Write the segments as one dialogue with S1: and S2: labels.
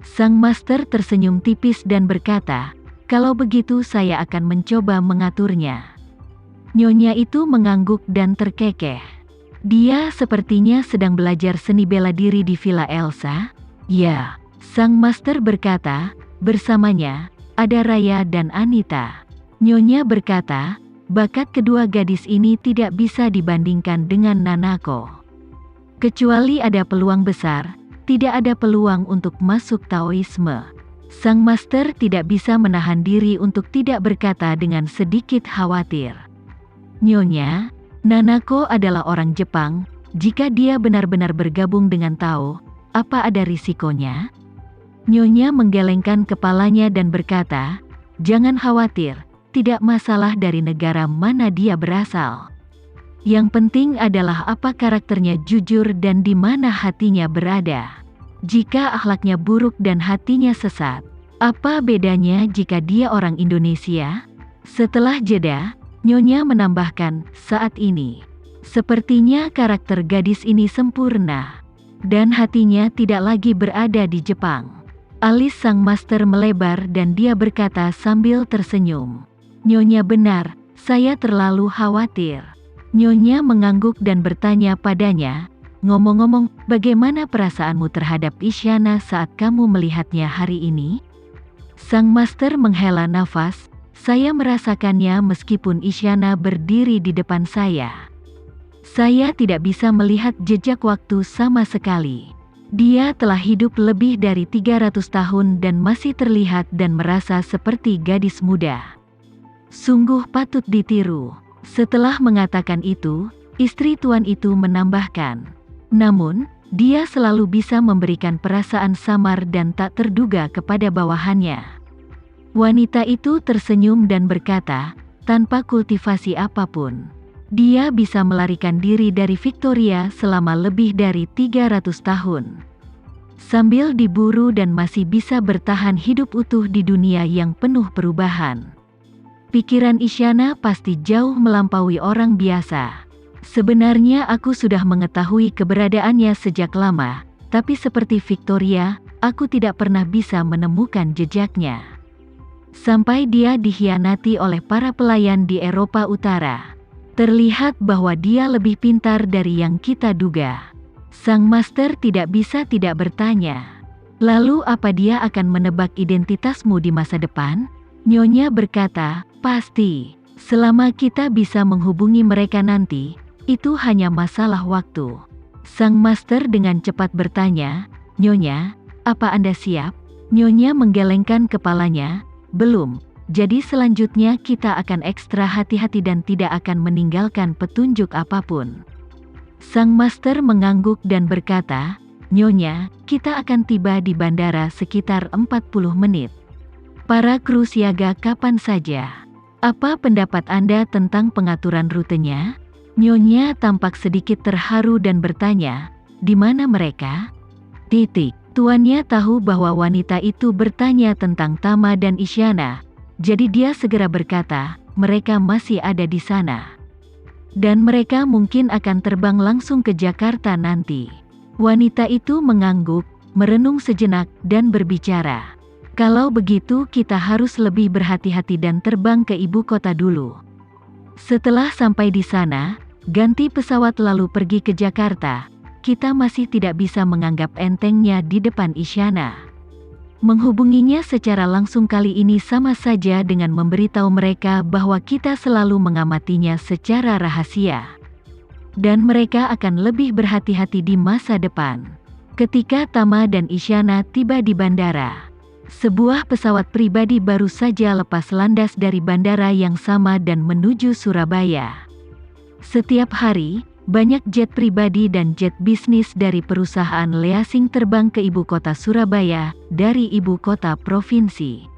S1: Sang master tersenyum tipis dan berkata, "Kalau begitu saya akan mencoba mengaturnya." Nyonya itu mengangguk dan terkekeh. Dia sepertinya sedang belajar seni bela diri di Villa Elsa. Ya, sang master berkata, "Bersamanya ada Raya dan Anita." Nyonya berkata, "Bakat kedua gadis ini tidak bisa dibandingkan dengan Nanako. Kecuali ada peluang besar, tidak ada peluang untuk masuk Taoisme." Sang master tidak bisa menahan diri untuk tidak berkata dengan sedikit khawatir, "Nyonya, Nanako adalah orang Jepang. Jika dia benar-benar bergabung dengan Tao, apa ada risikonya?" Nyonya menggelengkan kepalanya dan berkata, "Jangan khawatir, tidak masalah dari negara mana dia berasal. Yang penting adalah apa karakternya jujur dan di mana hatinya berada. Jika akhlaknya buruk dan hatinya sesat, apa bedanya jika dia orang Indonesia?" Setelah jeda, Nyonya menambahkan, "Saat ini, sepertinya karakter gadis ini sempurna, dan hatinya tidak lagi berada di Jepang." Alis sang master melebar dan dia berkata sambil tersenyum, "Nyonya benar, saya terlalu khawatir." Nyonya mengangguk dan bertanya padanya, "Ngomong-ngomong, bagaimana perasaanmu terhadap Isyana saat kamu melihatnya hari ini?" Sang master menghela nafas, "Saya merasakannya meskipun Isyana berdiri di depan saya. Saya tidak bisa melihat jejak waktu sama sekali. Dia telah hidup lebih dari 300 tahun dan masih terlihat dan merasa seperti gadis muda. Sungguh patut ditiru." Setelah mengatakan itu, istri tuan itu menambahkan, "Namun, dia selalu bisa memberikan perasaan samar dan tak terduga kepada bawahannya." Wanita itu tersenyum dan berkata, "Tanpa kultivasi apapun, dia bisa melarikan diri dari Victoria selama lebih dari 300 tahun. Sambil diburu dan masih bisa bertahan hidup utuh di dunia yang penuh perubahan. Pikiran Isyana pasti jauh melampaui orang biasa. Sebenarnya aku sudah mengetahui keberadaannya sejak lama, tapi seperti Victoria, aku tidak pernah bisa menemukan jejaknya. Sampai dia dikhianati oleh para pelayan di Eropa Utara. Terlihat bahwa dia lebih pintar dari yang kita duga." Sang master tidak bisa tidak bertanya, "Lalu apa dia akan menebak identitasmu di masa depan?" Nyonya berkata, "Pasti. Selama kita bisa menghubungi mereka nanti, itu hanya masalah waktu." Sang master dengan cepat bertanya, "Nyonya, apa Anda siap?" Nyonya menggelengkan kepalanya, "Belum. Jadi selanjutnya kita akan ekstra hati-hati dan tidak akan meninggalkan petunjuk apapun." Sang master mengangguk dan berkata, "Nyonya, kita akan tiba di bandara sekitar 40 menit. Para kru siaga kapan saja. Apa pendapat Anda tentang pengaturan rutenya?" Nyonya tampak sedikit terharu dan bertanya, "Di mana mereka?" Tuannya tahu bahwa wanita itu bertanya tentang Tama dan Isyana, jadi dia segera berkata, "Mereka masih ada di sana. Dan mereka mungkin akan terbang langsung ke Jakarta nanti." Wanita itu mengangguk, merenung sejenak, dan berbicara, "Kalau begitu kita harus lebih berhati-hati dan terbang ke ibu kota dulu. Setelah sampai di sana, ganti pesawat lalu pergi ke Jakarta. Kita masih tidak bisa menganggap entengnya di depan Isyana. Menghubunginya secara langsung kali ini sama saja dengan memberitahu mereka bahwa kita selalu mengamatinya secara rahasia. Dan mereka akan lebih berhati-hati di masa depan." Ketika Tama dan Isyana tiba di bandara, sebuah pesawat pribadi baru saja lepas landas dari bandara yang sama dan menuju Surabaya. Setiap hari, banyak jet pribadi dan jet bisnis dari perusahaan leasing terbang ke ibu kota Surabaya dari ibu kota provinsi.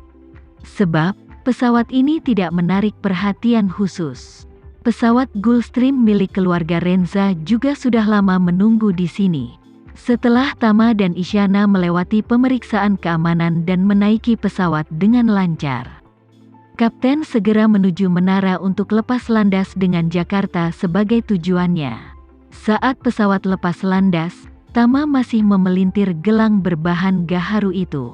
S1: Sebab, pesawat ini tidak menarik perhatian khusus. Pesawat Gulfstream milik keluarga Renza juga sudah lama menunggu di sini. Setelah Tama dan Isyana melewati pemeriksaan keamanan dan menaiki pesawat dengan lancar, kapten segera menuju menara untuk lepas landas dengan Jakarta sebagai tujuannya. Saat pesawat lepas landas, Tama masih memelintir gelang berbahan gaharu itu.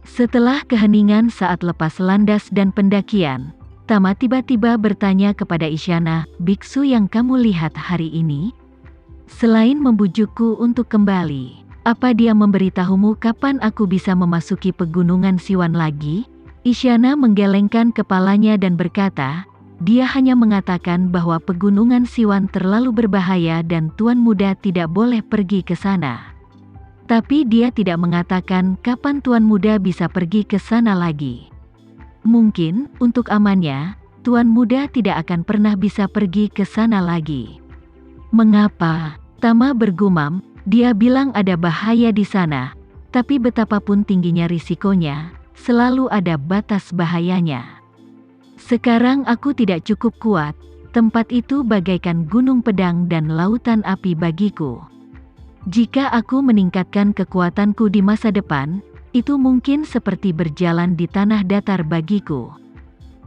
S1: Setelah keheningan saat lepas landas dan pendakian, Tama tiba-tiba bertanya kepada Isyana, "Biksu yang kamu lihat hari ini? Selain membujukku untuk kembali, apa dia memberitahumu kapan aku bisa memasuki pegunungan Siwan lagi?" Isyana menggelengkan kepalanya dan berkata, "Dia hanya mengatakan bahwa pegunungan Siwan terlalu berbahaya dan Tuan Muda tidak boleh pergi ke sana. Tapi dia tidak mengatakan kapan Tuan Muda bisa pergi ke sana lagi. Mungkin, untuk amannya, Tuan Muda tidak akan pernah bisa pergi ke sana lagi." "Mengapa?" Tama bergumam, "Dia bilang ada bahaya di sana, tapi betapapun tingginya risikonya, selalu ada batas bahayanya. Sekarang aku tidak cukup kuat, tempat itu bagaikan gunung pedang dan lautan api bagiku. Jika aku meningkatkan kekuatanku di masa depan, itu mungkin seperti berjalan di tanah datar bagiku."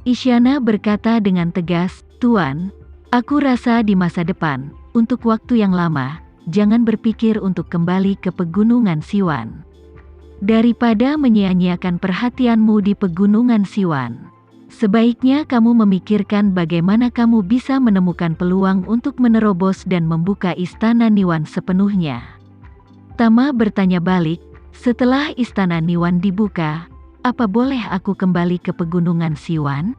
S1: Isyana berkata dengan tegas, "Tuan, aku rasa di masa depan, untuk waktu yang lama, jangan berpikir untuk kembali ke pegunungan Siwan. Daripada menyia-nyiakan perhatianmu di pegunungan Siwan, sebaiknya kamu memikirkan bagaimana kamu bisa menemukan peluang untuk menerobos dan membuka istana Niwan sepenuhnya." Tama bertanya balik, "Setelah istana Niwan dibuka, apa boleh aku kembali ke pegunungan Siwan?"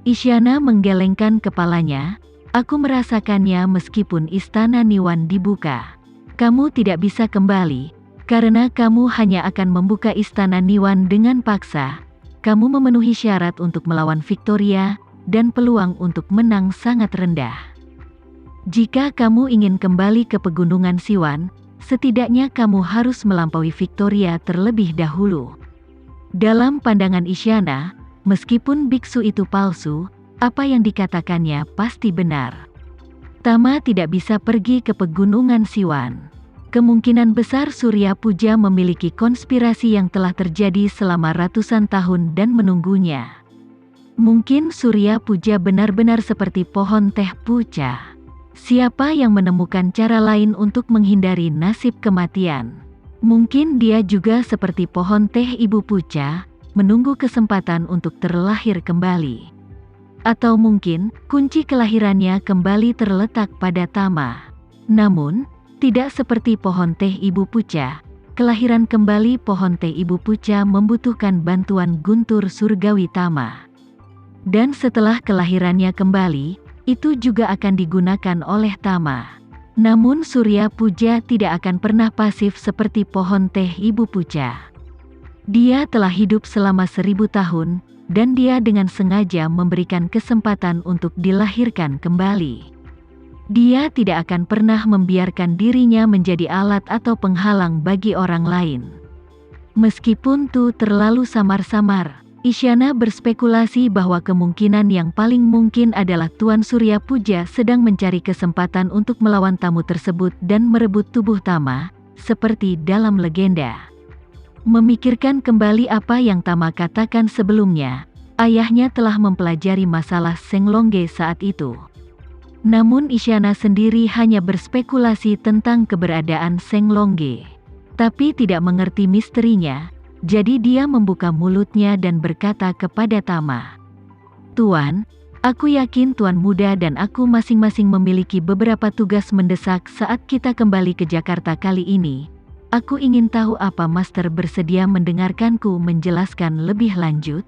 S1: Isyana menggelengkan kepalanya, "Aku merasakannya meskipun istana Niwan dibuka. Kamu tidak bisa kembali, karena kamu hanya akan membuka istana Niwan dengan paksa. Kamu memenuhi syarat untuk melawan Victoria, dan peluang untuk menang sangat rendah. Jika kamu ingin kembali ke pegunungan Siwan, setidaknya kamu harus melampaui Victoria terlebih dahulu." Dalam pandangan Isyana, meskipun biksu itu palsu, apa yang dikatakannya pasti benar. Tama tidak bisa pergi ke pegunungan Siwan. Kemungkinan besar Surya Puja memiliki konspirasi yang telah terjadi selama ratusan tahun dan menunggunya. Mungkin Surya Puja benar-benar seperti pohon teh puca. Siapa yang menemukan cara lain untuk menghindari nasib kematian? Mungkin dia juga seperti pohon teh Ibu Puca, menunggu kesempatan untuk terlahir kembali. Atau mungkin, kunci kelahirannya kembali terletak pada Tama. Namun, tidak seperti pohon teh Ibu Puca, kelahiran kembali pohon teh Ibu Puca membutuhkan bantuan guntur surgawi Tama. Dan setelah kelahirannya kembali, itu juga akan digunakan oleh Tama. Namun Surya Puja tidak akan pernah pasif seperti pohon teh Ibu Puca. Dia telah hidup selama 1000 tahun, dan dia dengan sengaja memberikan kesempatan untuk dilahirkan kembali. Dia tidak akan pernah membiarkan dirinya menjadi alat atau penghalang bagi orang lain. Meskipun itu terlalu samar-samar, Isyana berspekulasi bahwa kemungkinan yang paling mungkin adalah Tuan Surya Puja sedang mencari kesempatan untuk melawan tamu tersebut dan merebut tubuh Tama, seperti dalam legenda. Memikirkan kembali apa yang Tama katakan sebelumnya, ayahnya telah mempelajari masalah Senglongge saat itu. Namun Isyana sendiri hanya berspekulasi tentang keberadaan Senglongge, tapi tidak mengerti misterinya. Jadi dia membuka mulutnya dan berkata kepada Tama, "Tuan, aku yakin Tuan Muda dan aku masing-masing memiliki beberapa tugas mendesak saat kita kembali ke Jakarta kali ini. Aku ingin tahu apa Master bersedia mendengarkanku menjelaskan lebih lanjut?"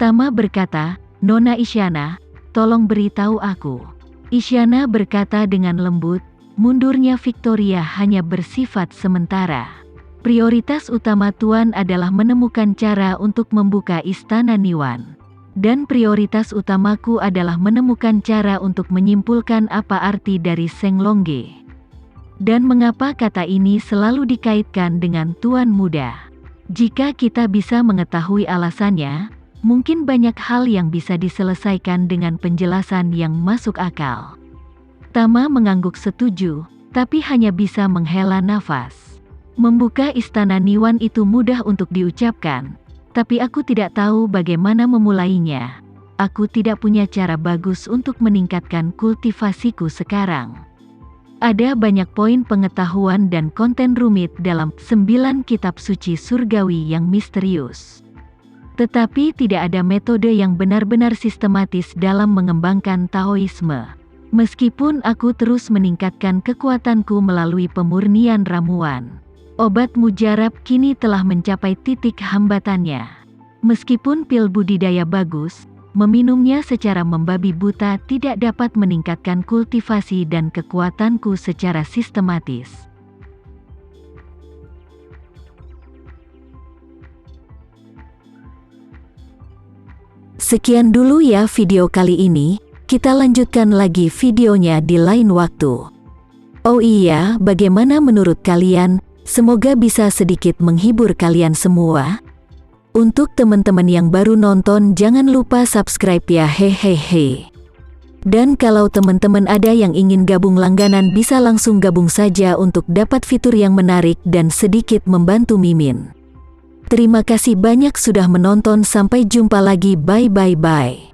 S1: Tama berkata, "Nona Isyana, tolong beritahu aku." Isyana berkata dengan lembut, "Mundurnya Victoria hanya bersifat sementara. Prioritas utama Tuan adalah menemukan cara untuk membuka istana Niwan. Dan prioritas utamaku adalah menemukan cara untuk menyimpulkan apa arti dari Senglongge. Dan mengapa kata ini selalu dikaitkan dengan Tuan Muda? Jika kita bisa mengetahui alasannya, mungkin banyak hal yang bisa diselesaikan dengan penjelasan yang masuk akal." Tama mengangguk setuju, tapi hanya bisa menghela nafas. Membuka istana Niwan itu mudah untuk diucapkan, tapi aku tidak tahu bagaimana memulainya. Aku tidak punya cara bagus untuk meningkatkan kultivasiku sekarang. Ada banyak poin pengetahuan dan konten rumit dalam 9 kitab suci surgawi yang misterius. Tetapi tidak ada metode yang benar-benar sistematis dalam mengembangkan Taoisme. Meskipun aku terus meningkatkan kekuatanku melalui pemurnian ramuan, obat mujarab kini telah mencapai titik hambatannya. Meskipun pil budidaya bagus, meminumnya secara membabi buta tidak dapat meningkatkan kultivasi dan kekuatanku secara sistematis. Sekian dulu ya video kali ini, kita lanjutkan lagi videonya di lain waktu. Oh iya, bagaimana menurut kalian? Semoga bisa sedikit menghibur kalian semua. Untuk teman-teman yang baru nonton, jangan lupa subscribe ya, hehehe. Dan kalau teman-teman ada yang ingin gabung langganan, bisa langsung gabung saja untuk dapat fitur yang menarik dan sedikit membantu Mimin. Terima kasih banyak sudah menonton, sampai jumpa lagi, bye.